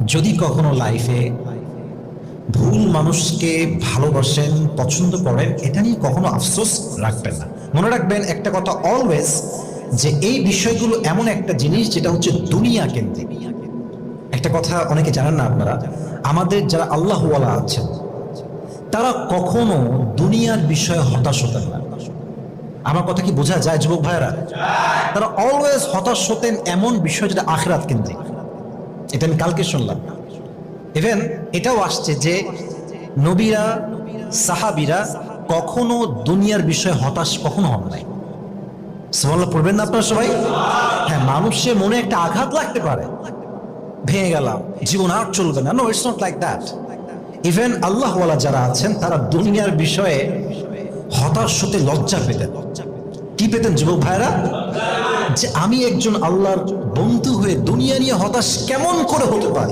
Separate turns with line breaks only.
যদি কখনো লাইফে ভুল মানুষকে ভালোবাসেন, পছন্দ করেন, এটা নিয়ে কখনো আফসোস রাখবেন না। মনে রাখবেন একটা কথা অলওয়েজ, যে এই বিষয়গুলো এমন একটা জিনিস যেটা হচ্ছে দুনিয়া কেন্দ্রিক। একটা কথা অনেকে জানেন না আপনারা, আমাদের যারা আল্লাহওয়ালা আছেন তারা কখনো দুনিয়ার বিষয়ে হতাশ হতেন না। আমার কথা কি বোঝা যায় যুবক ভাইয়েরা? তারা অলওয়েজ হতাশ হতেন এমন বিষয় যেটা আখিরাত কেন্দ্রিক। এটা আমি কালকে শুনলাম। ইভেন এটাও আসছে যে নবীরা, সাহাবীরা কখনো দুনিয়ার বিষয়ে হতাশ কখনো হন নাই। সুবহানাল্লাহ পড়বেন না আপনারা সবাই? হ্যাঁ, মানুষের মনে একটা আঘাত লাগতে পারে, ভেঙে গেলাম, জীবন আর চলবে না। No, it's not like that. Even আল্লাহওয়ালা যারা আছেন তারা দুনিয়ার বিষয়ে হতাশ হতে লজ্জা পেতেন। কি পেতেন যুবক ভাইরা? যে আমি একজন আল্লাহর বন্ধু হয়ে দুনিয়া নিয়ে হতাশ কেমন করে হতে পারি।